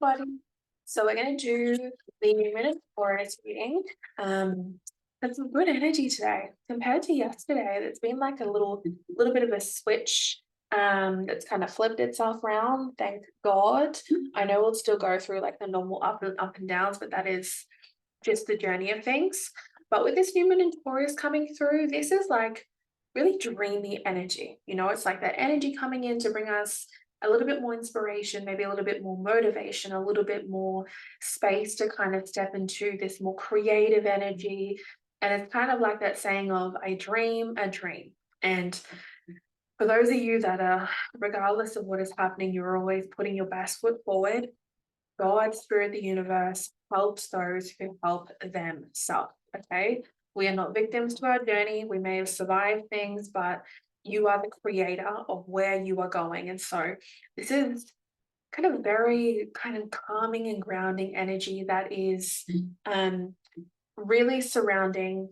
everybody. So we're going to do the New Moon Taurus reading. There's some good energy today compared to yesterday. There's been like a little bit of a switch that's kind of flipped itself around. Thank God. I know we'll still go through like the normal up and downs, but that is just the journey of things. But with this New Moon Taurus coming through, this is like really dreamy energy. You know, it's like that energy coming in to bring us a little bit more inspiration, maybe a little bit more motivation, a little bit more space to kind of step into this more creative energy. And it's kind of like that saying of, I dream a dream. And for those of you that are, regardless of what is happening, you're always putting your best foot forward. God, Spirit, the universe helps those who help themselves. Okay. We are not victims to our journey. We may have survived things, but you are the creator of where you are going. And so this is kind of very kind of calming and grounding energy that is really surrounding,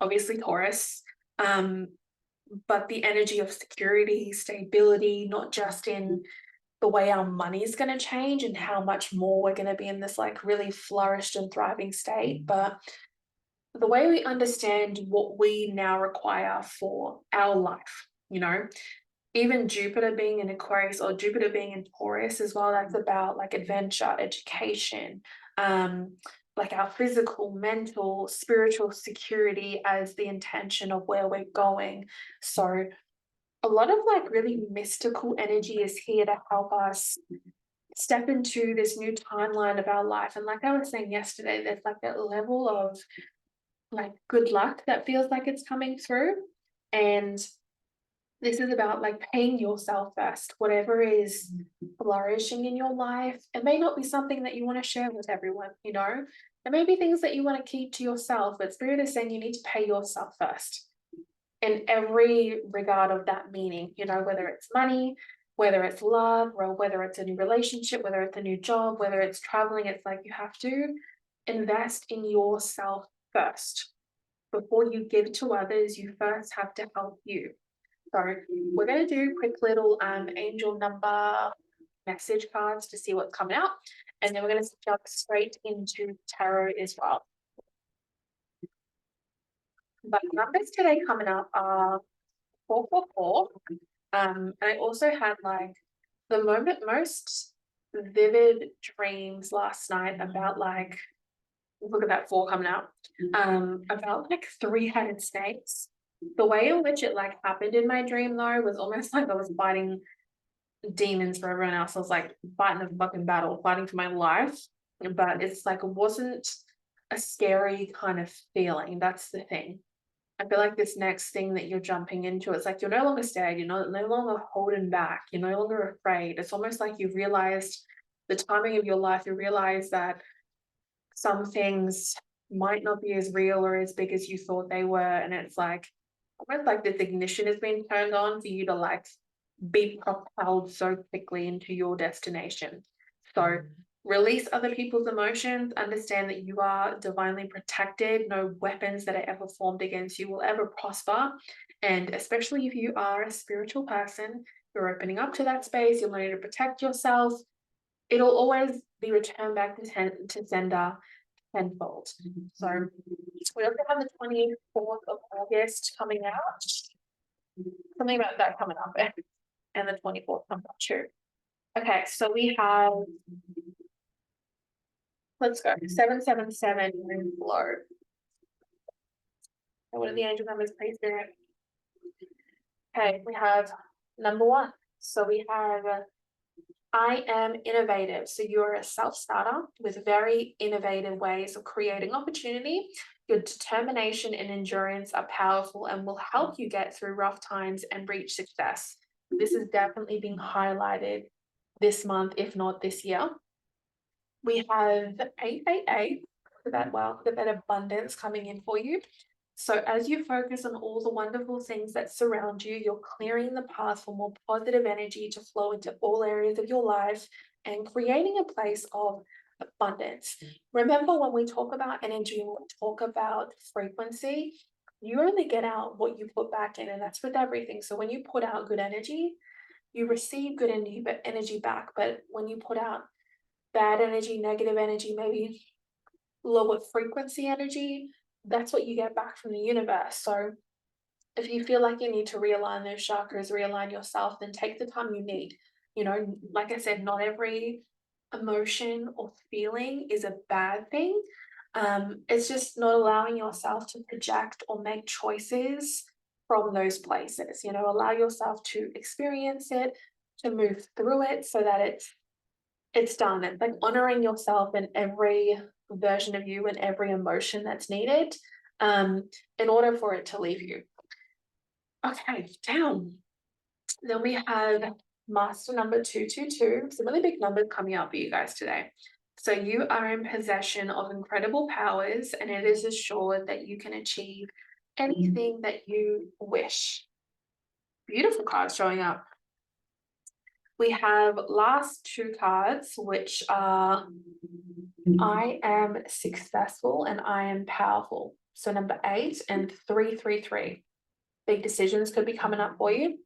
obviously, Taurus, but the energy of security, stability, not just in the way our money is going to change and how much more we're going to be in this like really flourished and thriving state, but the way we understand what we now require for our life. You know, even Jupiter being in Aquarius or Jupiter being in Taurus as well, that's about like adventure, education, like our physical, mental, spiritual security as the intention of where we're going. So a lot of like really mystical energy is here to help us step into this new timeline of our life. And like I was saying yesterday, there's like that level of like good luck that feels like it's coming through. And this is about like paying yourself first, whatever is flourishing in your life. It may not be something that you want to share with everyone, you know, there may be things that you want to keep to yourself, but Spirit is saying you need to pay yourself first in every regard of that meaning, you know, whether it's money, whether it's love, or whether it's a new relationship, whether it's a new job, whether it's traveling. It's like you have to invest in yourself first. Before you give to others, you first have to help you. So we're going to do quick little angel number message cards to see what's coming out. And then we're going to jump straight into tarot as well. But numbers today coming up are 444. And I also had like the most vivid dreams last night about like, look at that 4 coming out, about like 3-headed snakes. The way in which it like happened in my dream though was almost like I was fighting demons for everyone else. I was like fighting a fucking battle, fighting for my life. But it's like it wasn't a scary kind of feeling. That's the thing. I feel like this next thing that you're jumping into, it's like you're no longer scared, you're no longer holding back, you're no longer afraid. It's almost like you've realized the timing of your life, you realize that some things might not be as real or as big as you thought they were. And it's like almost like this ignition has been turned on for you to like be propelled so quickly into your destination. So release other people's emotions, understand that you are divinely protected. No weapons that are ever formed against you will ever prosper. And especially if you are a spiritual person, you're opening up to that space, you're learning to protect yourself. It'll always be returned back to sender tenfold. So we also have the 24th of August coming out. Something about that coming up. And the 24th comes up too. Okay, so we have, let's go, 777 moon flow. And what are the angel numbers, please, Spirit? Okay, we have number 1. So we have I am innovative. So you're a self-starter with very innovative ways of creating opportunity. Your determination and endurance are powerful and will help you get through rough times and reach success. This is definitely being highlighted this month, if not this year. We have 888, that abundance coming in for you. So as you focus on all the wonderful things that surround you, you're clearing the path for more positive energy to flow into all areas of your life and creating a place of abundance. Remember, when we talk about energy and we talk about frequency, you only get out what you put back in, and that's with everything. So when you put out good energy, you receive good energy back. But when you put out bad energy, negative energy, maybe lower frequency energy, that's what you get back from the universe. So if you feel like you need to realign those chakras, realign yourself, then take the time you need. You know, like I said, not every emotion or feeling is a bad thing. It's just not allowing yourself to project or make choices from those places. You know, allow yourself to experience it, to move through it so that it's done. It's like honoring yourself in every version of you and every emotion that's needed in order for it to leave you. Okay, down. Then we have master number 222. Some really big numbers coming out for you guys today. So you are in possession of incredible powers, and it is assured that you can achieve anything that you wish. Beautiful cards showing up. We have last two cards, which are I am successful and I am powerful. So number 8 and 333. Big decisions could be coming up for you.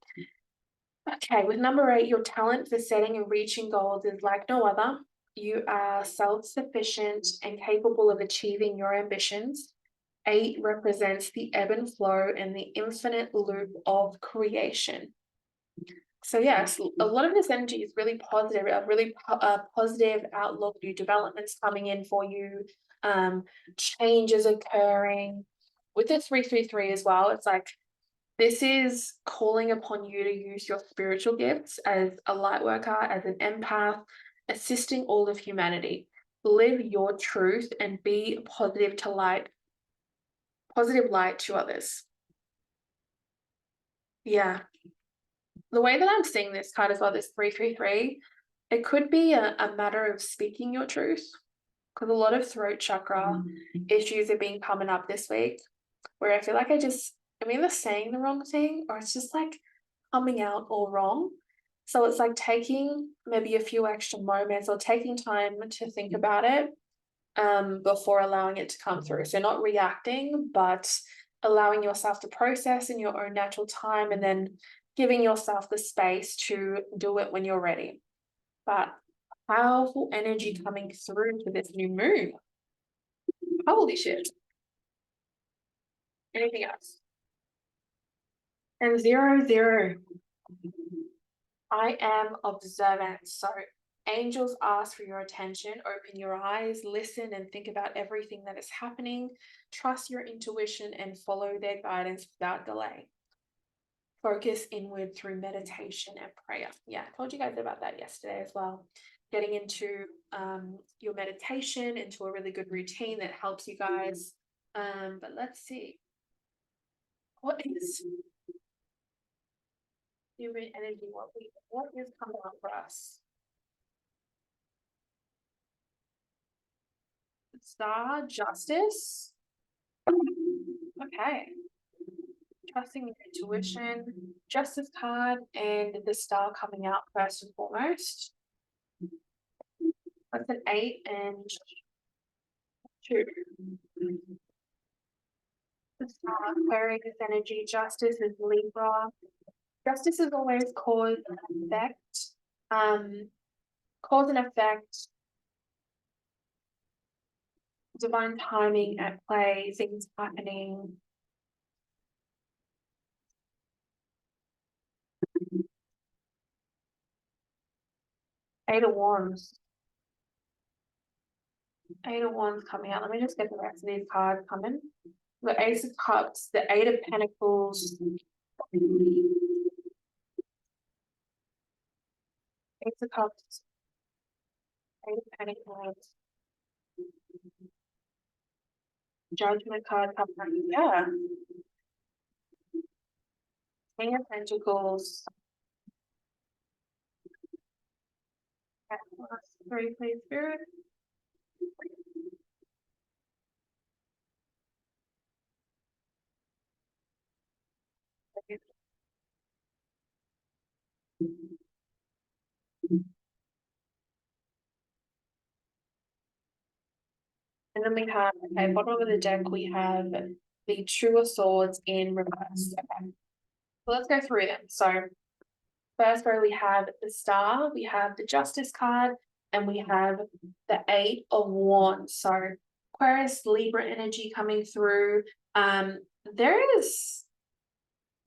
Okay, with number 8, your talent for setting and reaching goals is like no other. You are self-sufficient and capable of achieving your ambitions. 8 represents the ebb and flow and the infinite loop of creation. So yes, a lot of this energy is really positive, a really positive outlook, new developments coming in for you, changes occurring. With the 333 as well, it's like this is calling upon you to use your spiritual gifts as a light worker, as an empath, assisting all of humanity. Live your truth and be positive light to others. Yeah. The way that I'm seeing this card as well, this 333, it could be a matter of speaking your truth, because a lot of throat chakra issues are being coming up this week, where I feel like I'm either saying the wrong thing or it's just like coming out all wrong. So it's like taking maybe a few extra moments or taking time to think about it before allowing it to come through. So not reacting, but allowing yourself to process in your own natural time and then giving yourself the space to do it when you're ready. But powerful energy coming through for this new moon. Holy shit. Anything else? And 0, 0. I am observant. So angels ask for your attention. Open your eyes, listen, and think about everything that is happening. Trust your intuition and follow their guidance without delay. Focus inward through meditation and prayer. Yeah, I told you guys about that yesterday as well. Getting into your meditation, into a really good routine that helps you guys. But let's see. What is human energy? What is coming up for us? Star, justice. Okay. Trusting your intuition, justice card, and the star coming out first and foremost. That's an 8 and 2. The star, Aquarius energy, justice is Libra. Justice is always cause and effect. Cause and effect, divine timing at play, things happening. Eight of Wands. 8 of Wands coming out. Let me just get the rest of these cards coming. The Ace of Cups, the 8 of Pentacles. Ace of Cups. 8 of Pentacles. Judgment card coming. Yeah. King of Pentacles. 3, please, Spirit. And then we have, okay, bottom of the deck, we have the Two of Swords in reverse. Okay. So let's go through them. So first row, we have the Star, we have the Justice card, and we have the 8 of Wands. So Aquarius, Libra energy coming through.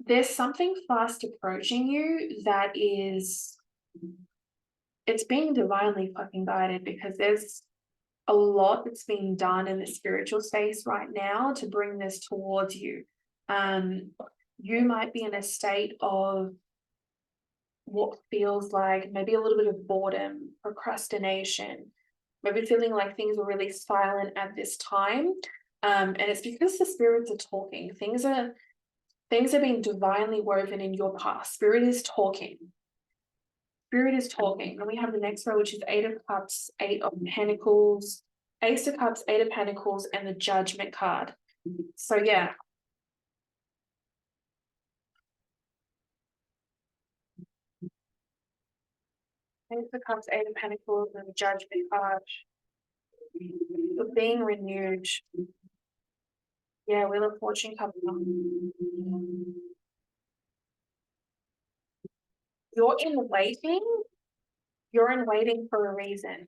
There's something fast approaching you that is, it's being divinely fucking guided, because there's a lot that's being done in the spiritual space right now to bring this towards you. You might be in a state of what feels like maybe a little bit of boredom, procrastination, maybe feeling like things were really silent at this time. And it's because the spirits are talking. Things are being divinely woven in your past. Spirit is talking. Spirit is talking. And we have the next row, which is 8 of Cups, 8 of Pentacles, Ace of Cups, 8 of Pentacles, and the Judgment card. So yeah. Ace of Cups, 8 of Pentacles, and the Judgment card. You're being renewed. Yeah, Wheel of Fortune comes up. You're in waiting. You're in waiting for a reason.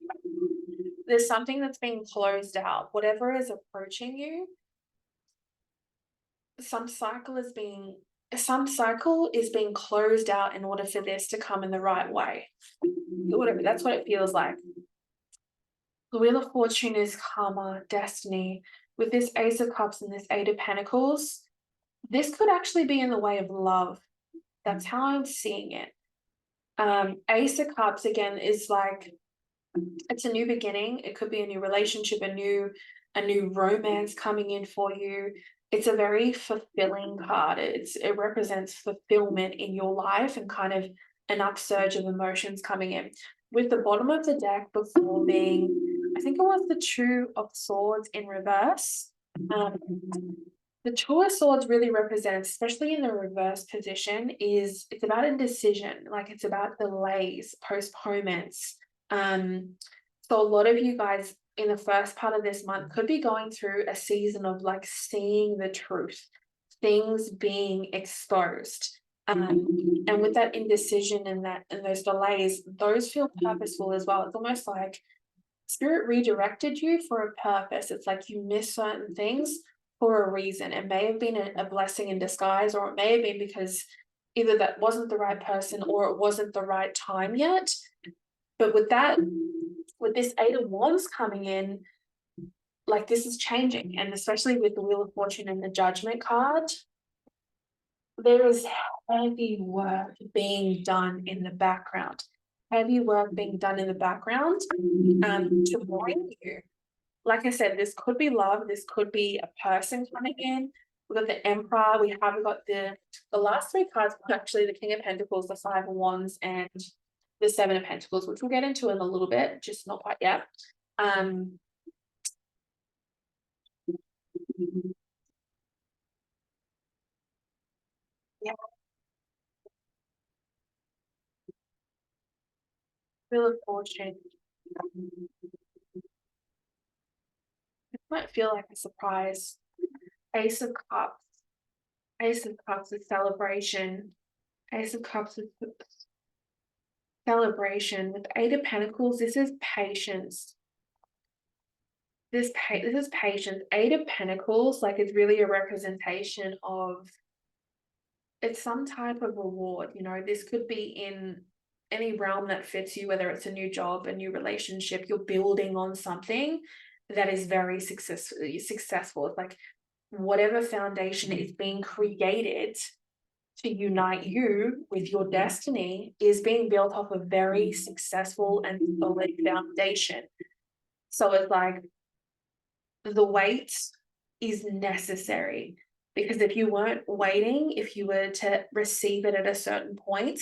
There's something that's being closed out. Whatever is approaching you, some cycle is being closed out in order for this to come in the right way. Whatever, that's what it feels like. The Wheel of Fortune is karma, destiny. With this Ace of Cups and this 8 of Pentacles, this could actually be in the way of love. That's how I'm seeing it. Ace of Cups, again, is like, it's a new beginning. It could be a new relationship, a new romance coming in for you. It's a very fulfilling card. It represents fulfillment in your life and kind of an upsurge of emotions coming in. With the bottom of the deck before being, I think it was the 2 of Swords in reverse. The 2 of Swords really represents, especially in the reverse position, it's about indecision, like it's about delays, postponements. So a lot of you guys in the first part of this month could be going through a season of like seeing the truth, things being exposed. And with that indecision and those delays, those feel purposeful as well. It's almost like Spirit redirected you for a purpose. It's like you miss certain things for a reason. It may have been a blessing in disguise, or it may have been because either that wasn't the right person or it wasn't the right time yet. But with this 8 of Wands coming in, like this is changing. And especially with the Wheel of Fortune and the Judgment card, there is heavy work being done in the background. Heavy work being done in the background to bring you. Like I said, this could be love. This could be a person coming in. We've got the Emperor. We have got the last 3 cards, actually the King of Pentacles, the 5 of Wands, and the 7 of Pentacles, which we'll get into in a little bit, just not quite yet. Yeah. Wheel of Fortune. It might feel like a surprise. Ace of Cups. Ace of Cups is celebration. Ace of Cups is celebration. With 8 of Pentacles, this is patience. This is patience. 8 of Pentacles, like, it's really a representation of, it's some type of reward. You know, this could be in any realm that fits you, whether it's a new job, a new relationship, you're building on something that is very successful. It's like whatever foundation is being created to unite you with your destiny is being built off a very successful and solid foundation. So it's like the wait is necessary, because if you weren't waiting, if you were to receive it at a certain point,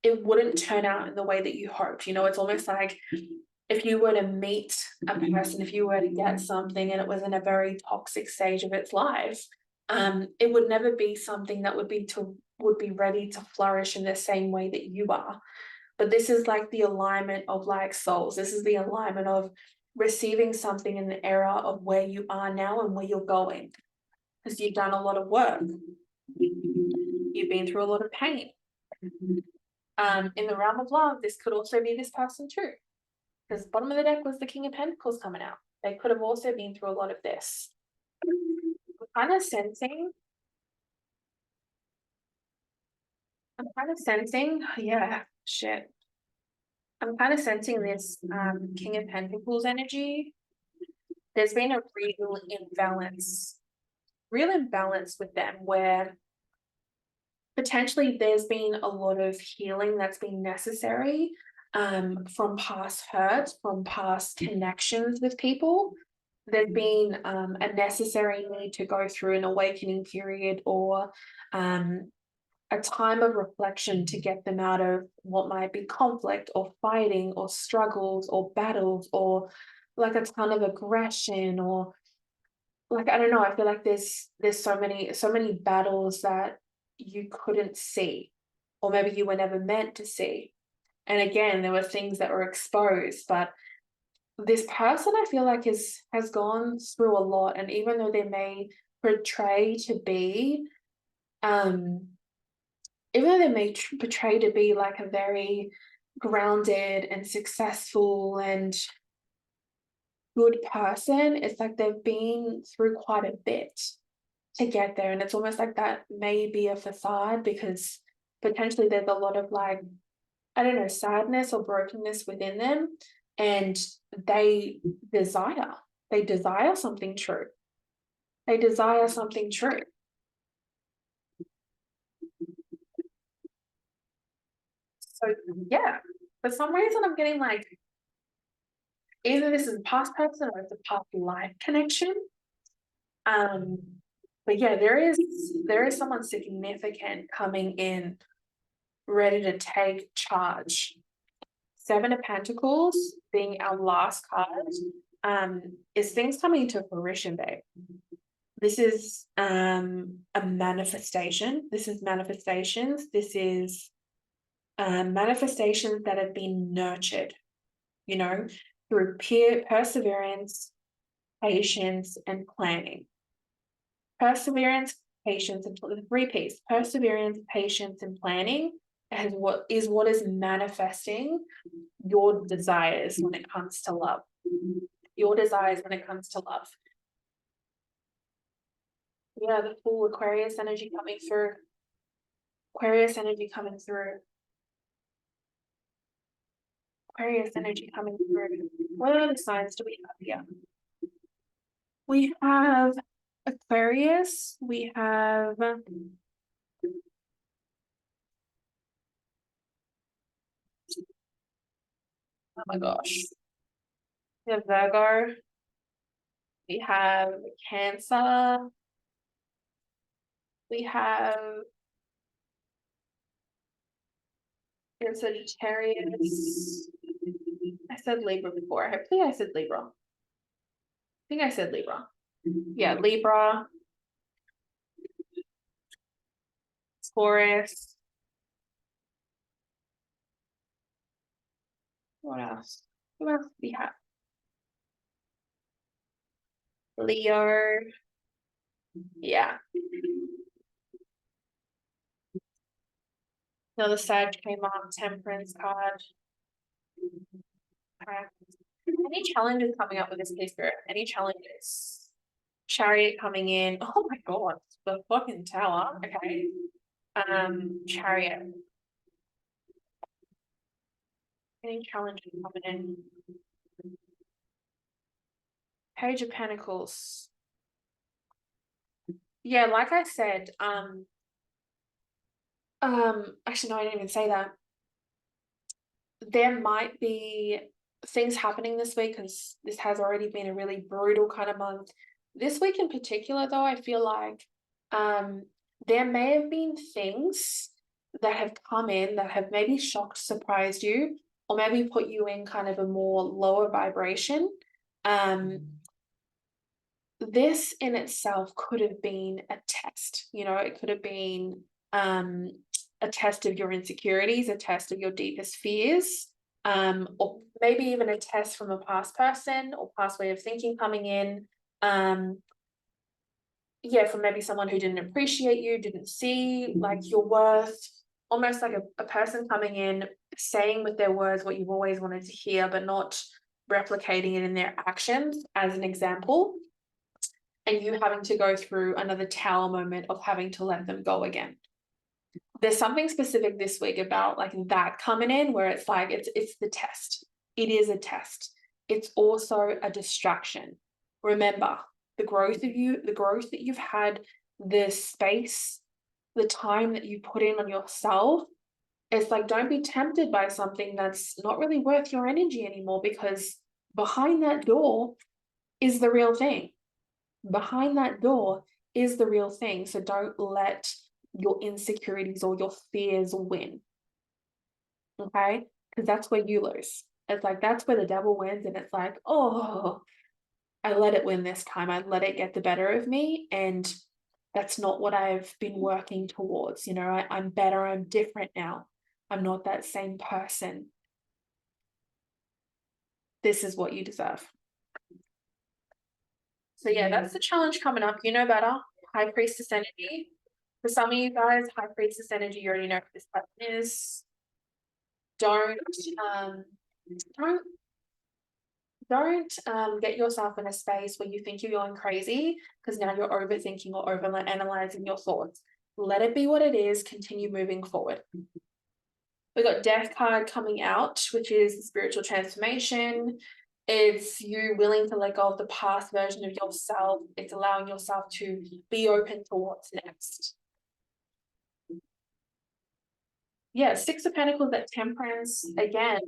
it wouldn't turn out in the way that you hoped. You know, it's almost like if you were to meet a person, if you were to get something and it was in a very toxic stage of its life, it would never be something that would be ready to flourish in the same way that you are. But this is like the alignment of like souls. This is the alignment of receiving something in the era of where you are now and where you're going, because you've done a lot of work. You've been through a lot of pain. In the realm of love, this could also be this person too. because bottom of the deck was the King of Pentacles coming out. They could have also been through a lot of this. I'm kind of sensing, yeah, shit. I'm kind of sensing this King of Pentacles energy. There's been a real imbalance with them, where potentially there's been a lot of healing that's been necessary from past hurts, from past connections with people. There's been a necessary need to go through an awakening period, or a time of reflection to get them out of what might be conflict or fighting or struggles or battles, or like a ton of aggression, or like, I don't know, I feel like there's so many battles that you couldn't see, or maybe you were never meant to see. And again, there were things that were exposed, but this person, I feel like, has gone through a lot. And even though they may portray to be even though they may portray to be like a very grounded and successful and good person, it's like they've been through quite a bit to get there. And it's almost like that may be a facade, because potentially there's a lot of, like, I don't know, sadness or brokenness within them. And they desire, something true. They desire something true. So yeah, for some reason I'm getting like, either this is a past person or it's a past life connection. But yeah, there is someone significant coming in, ready to take charge. Seven of Pentacles being our last card, is things coming to fruition, babe. This is a manifestation. This is manifestations. This is manifestations that have been nurtured, you know, through perseverance, patience, and planning. Perseverance, patience, and the three P's: perseverance, patience, and planning is what is manifesting your desires when it comes to love. Your desires when it comes to love. Yeah, the full Aquarius energy coming through. Aquarius energy coming through. Aquarius energy coming through. What other signs do we have here? We have Aquarius. We have oh my gosh. We have Virgo. We have Cancer. We have Sagittarius. I said Libra before. Hopefully I said Libra. I think I said Libra. Yeah, Libra. Taurus. What else? What else do we have? Leo. Yeah. Another Sag came up. Temperance card. Okay. Any challenges coming up with this case spirit? Any challenges? Chariot coming in. Oh my god, the fucking tower. Okay. Chariot. Any challenges coming in? Page of Pentacles. Yeah, like I said, actually no, I didn't even say that. There might be things happening this week, because this has already been a really brutal kind of month. This week in particular, though, I feel like there may have been things that have come in that have maybe shocked, surprised you, or maybe put you in kind of a more lower vibration. This in itself could have been a test, you know, it could have been a test of your insecurities, a test of your deepest fears, or maybe even a test from a past person or past way of thinking coming in. Yeah, from maybe someone who didn't appreciate you, didn't see like your worth, almost like a person coming in saying with their words what you've always wanted to hear, but not replicating it in their actions, as an example, and you having to go through another tower moment of having to let them go again. There's something specific this week about like that coming in, where it's like it's the test. It is a test. It's also a distraction. Remember, the growth that you've had, the space, the time that you put in on yourself, it's like, don't be tempted by something that's not really worth your energy anymore, because behind that door is the real thing. Behind that door is the real thing. So don't let your insecurities or your fears win. Okay? Because that's where you lose. It's like, that's where the devil wins. And it's like, oh, I let it win this time. I let it get the better of me. And that's not what I've been working towards. You know, I'm better. I'm different now. I'm not that same person. This is what you deserve. So yeah, that's the challenge coming up. You know better. High Priestess energy. For some of you guys, High Priestess energy, you already know who this person is. Don't get yourself in a space where you think you're going crazy because now you're overthinking or over analyzing your thoughts. Let it be what it is. Continue moving forward. We got Death card coming out, which is spiritual transformation. It's you willing to let go of the past version of yourself. It's allowing yourself to be open to what's next. Yeah, Six of Pentacles at Temperance. Again,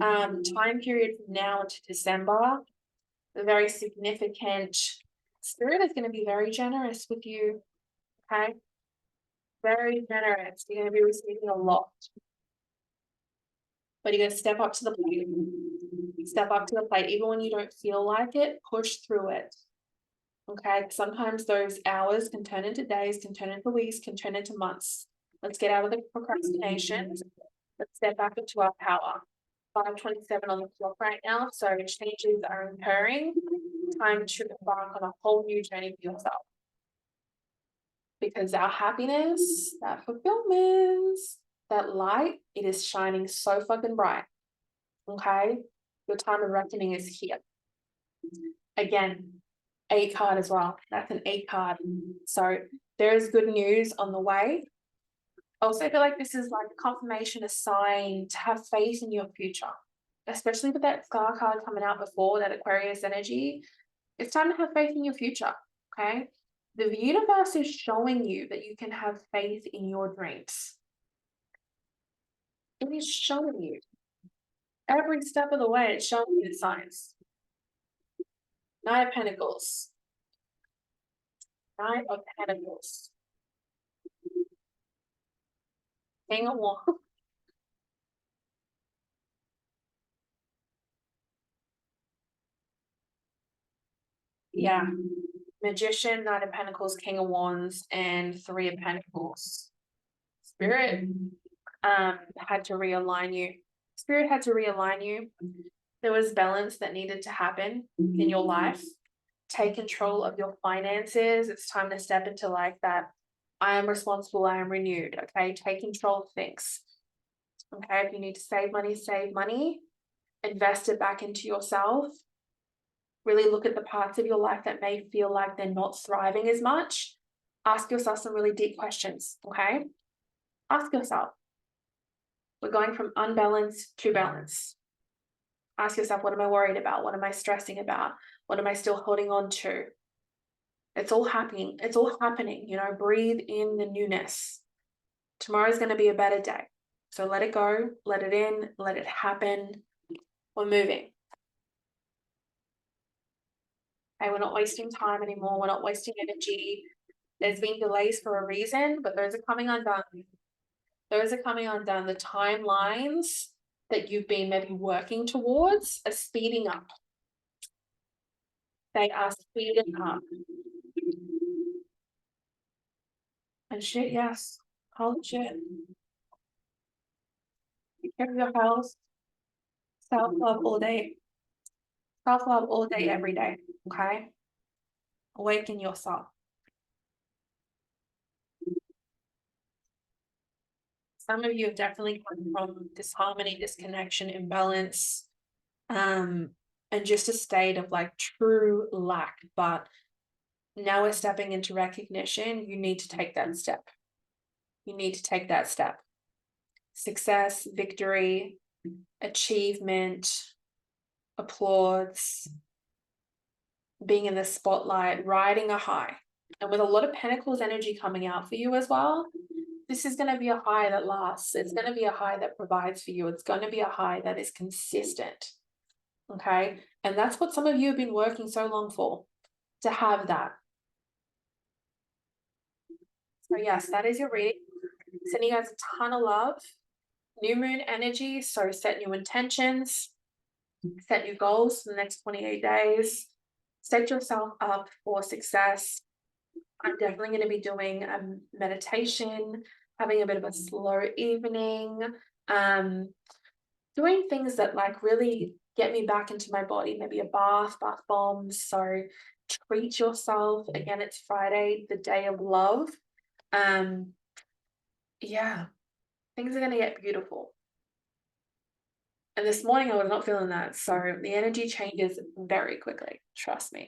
time period from now to December. A very significant. Spirit is going to be very generous with you. Okay? Very generous. You're going to be receiving a lot. But you're going to step up to the plate. Step up to the plate. Even when you don't feel like it, push through it. Okay? Sometimes those hours can turn into days, can turn into weeks, can turn into months. Let's get out of the procrastination. Let's step back into our power. 5:27 on the clock right now. So changes are occurring. Time to embark on a whole new journey for yourself. Because our happiness, that fulfillment, that light, it is shining so fucking bright. Okay? Your time of reckoning is here. Again, 8 card as well. That's an 8 card. So there is good news on the way. I also feel like this is like a confirmation, a sign to have faith in your future, especially with that Star card coming out before, that Aquarius energy. It's time to have faith in your future, okay? The universe is showing you that you can have faith in your dreams. It is showing you. Every step of the way, it's showing you the signs. Knight of Pentacles. Knight of Pentacles. King of Wands. Yeah. Magician, Knight of Pentacles, King of Wands, and 3 of Pentacles. Spirit had to realign you. Spirit had to realign you. There was balance that needed to happen in your life. Take control of your finances. It's time to step into like that. I am responsible. I am renewed. Okay. Take control of things. Okay. If you need to save money, save money. Invest it back into yourself. Really look at the parts of your life that may feel like they're not thriving as much. Ask yourself some really deep questions. Okay. Ask yourself. We're going from unbalanced to balance. Ask yourself, what am I worried about? What am I stressing about? What am I still holding on to? It's all happening. It's all happening. You know, breathe in the newness. Tomorrow's going to be a better day. So let it go, let it in, let it happen. We're moving. Okay, we're not wasting time anymore. We're not wasting energy. There's been delays for a reason, but those are coming undone. Those are coming undone. The timelines that you've been maybe working towards are speeding up. They are speeding up. And shit, yes. Holy shit. Take care of your health. Self-love all day. Self-love all day, every day. Okay? Awaken yourself. some of you have definitely gone from disharmony, disconnection, imbalance, and just a state of like true lack. But now we're stepping into recognition. You need to take that step. You need to take that step. Success, victory, achievement, applause, being in the spotlight, riding a high. And with a lot of Pentacles energy coming out for you as well, this is going to be a high that lasts. It's going to be a high that provides for you. It's going to be a high that is consistent. Okay. And that's what some of you have been working so long for, to have that. So yes, that is your reading. Sending you guys a ton of love. New moon energy. So set new intentions, set new goals for the next 28 days. Set yourself up for success. I'm definitely going to be doing a meditation, having a bit of a slow evening, doing things that like really get me back into my body, maybe a bath bombs. So treat yourself. Again, it's Friday, the day of love. Yeah, things are going to get beautiful. And this morning I was not feeling that. So the energy changes very quickly. Trust me.